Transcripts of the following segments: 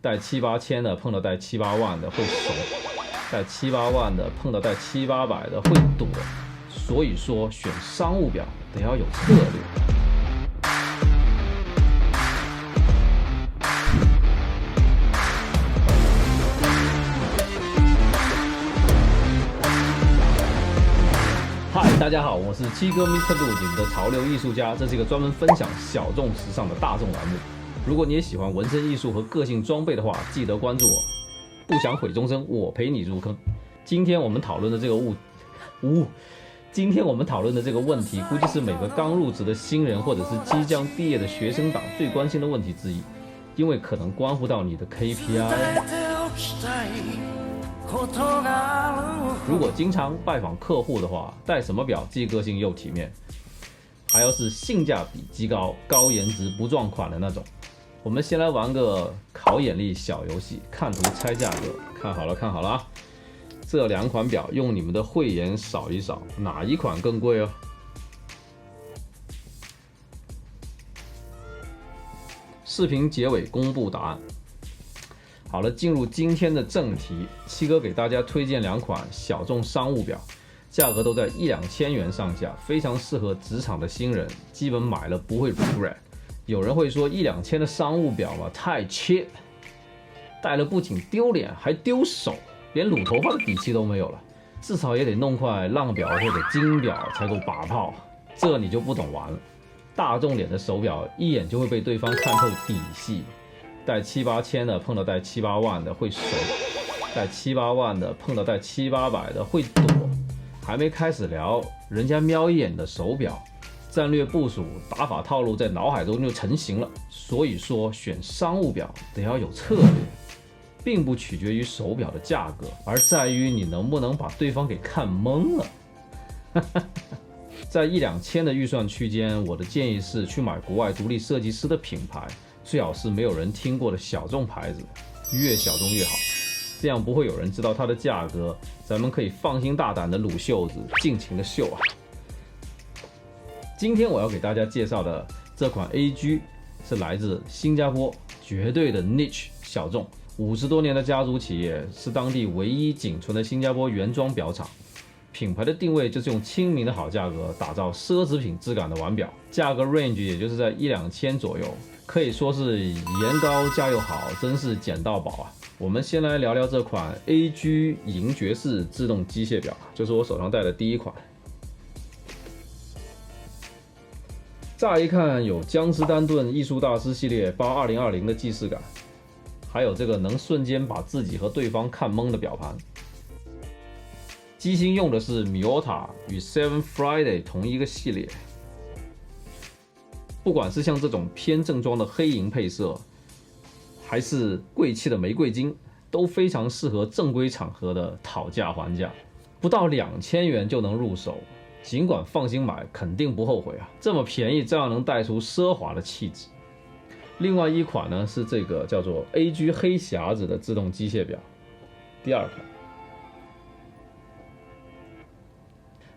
带7、8千的碰到带7、8万的会怂，带7、8万的碰到带7、800的会躲。所以说选商务表得要有策略。嗨，大家好，我是七哥 Mr. Lu， 你们的潮流艺术家。这是一个专门分享小众时尚的大众栏目。如果你也喜欢纹身艺术和个性装备的话，记得关注我。不想毁终身，我陪你入坑。今天我们讨论的这个问题，估计是每个刚入职的新人或者是即将毕业的学生党最关心的问题之一，因为可能关乎到你的 KPI。如果经常拜访客户的话，戴什么表既个性又体面，还要是性价比极高、高颜值不撞款的那种。我们先来玩个考眼力小游戏，看图猜价格。看好了啊！这两款表用你们的慧眼扫一扫，哪一款更贵哦？视频结尾公布答案。好了，进入今天的正题，七哥给大家推荐两款小众商务表，价格都在1、2千元上下，非常适合职场的新人，基本买了不会 regret。有人会说1、2千的商务表嘛，太 cheap， 戴了不仅丢脸，还丢手，连撸头发的底气都没有了。至少也得弄块浪表或者金表才够把炮，这你就不懂玩了。大众脸的手表一眼就会被对方看透底细。带7、8千的碰到带7、8万的会怂，带7、8万的碰到带7、800的会躲。还没开始聊，人家瞄一眼的手表，战略部署、打法套路在脑海中就成型了。所以说选商务表得要有策略，并不取决于手表的价格，而在于你能不能把对方给看懵了。在1、2千的预算区间，我的建议是去买国外独立设计师的品牌，最好是没有人听过的小众牌子，越小众越好，这样不会有人知道它的价格，咱们可以放心大胆的撸袖子，尽情的秀啊。今天我要给大家介绍的这款 AG 是来自新加坡，绝对的 niche 小众，50多年的家族企业，是当地唯一仅存的新加坡原装表厂。品牌的定位就是用亲民的好价格打造奢侈品质感的腕表，价格 range 也就是在1、2千左右，可以说是颜高价又好，真是捡到宝啊！我们先来聊聊这款 AG 银爵士自动机械表，就是我手上戴的第一款。乍一看有江诗丹顿艺术大师系列8 2020的既视感，还有这个能瞬间把自己和对方看懵的表盘。机芯用的是 Miyota 与 Seven Friday 同一个系列，不管是像这种偏正装的黑银配色，还是贵气的玫瑰金，都非常适合正规场合的讨价还价，不到2000元就能入手，尽管放心买，肯定不后悔啊！这么便宜，照样能带出奢华的气质。另外一款呢是这个叫做 AG 黑匣子的自动机械表，第二款。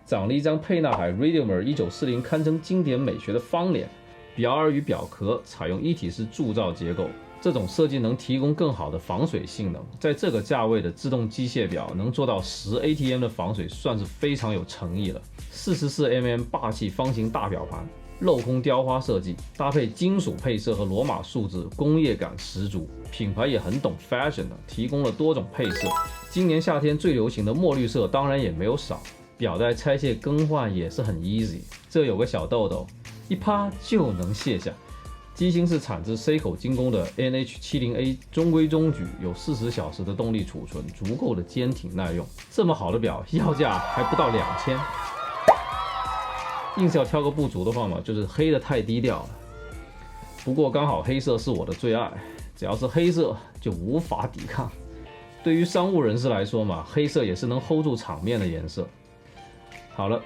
长了一张沛纳海 Radimer 1940堪称经典美学的方脸，表耳与表壳采用一体式铸造结构，这种设计能提供更好的防水性能。在这个价位的自动机械表能做到10 ATM 的防水，算是非常有诚意了。44mm 霸气方形大表盘，镂空雕花设计，搭配金属配色和罗马数字，工业感十足。品牌也很懂 fashion 的，提供了多种配色。今年夏天最流行的墨绿色当然也没有少。表带拆卸更换也是很 easy， 这有个小豆豆，一趴就能卸下。机芯是产自 Seiko 精工的 NH70A， 中规中矩，有40小时的动力储存，足够的坚挺耐用。这么好的表，要价还不到2000。硬是要挑个不足的话嘛，就是黑的太低调了。不过刚好黑色是我的最爱，只要是黑色就无法抵抗。对于商务人士来说嘛，黑色也是能 hold 住场面的颜色。好了，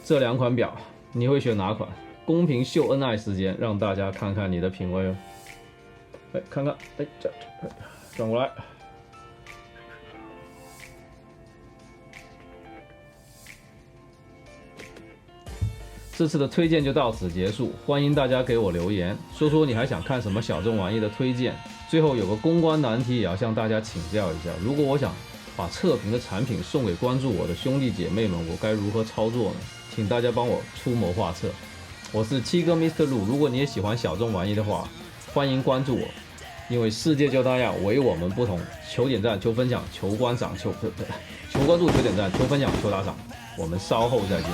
这两款表你会选哪款？公屏秀恩爱时间，让大家看看你的品味哦。看看，转过来。这次的推荐就到此结束，欢迎大家给我留言，说说你还想看什么小众玩意的推荐。最后有个公关难题也要向大家请教一下，如果我想把测评的产品送给关注我的兄弟姐妹们，我该如何操作呢？请大家帮我出谋划策。我是七哥 Mr. Lu， 如果你也喜欢小众玩意的话，欢迎关注我，因为世界就那样，唯我们不同。求点赞，求分享，求观赏，求关注，求点赞，求分享，求打赏。我们稍后再见。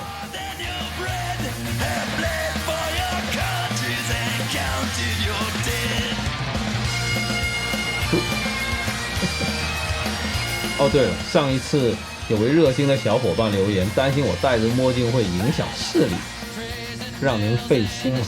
哦，对了，上一次有位热心的小伙伴留言，担心我戴着墨镜会影响视力，让您费心了。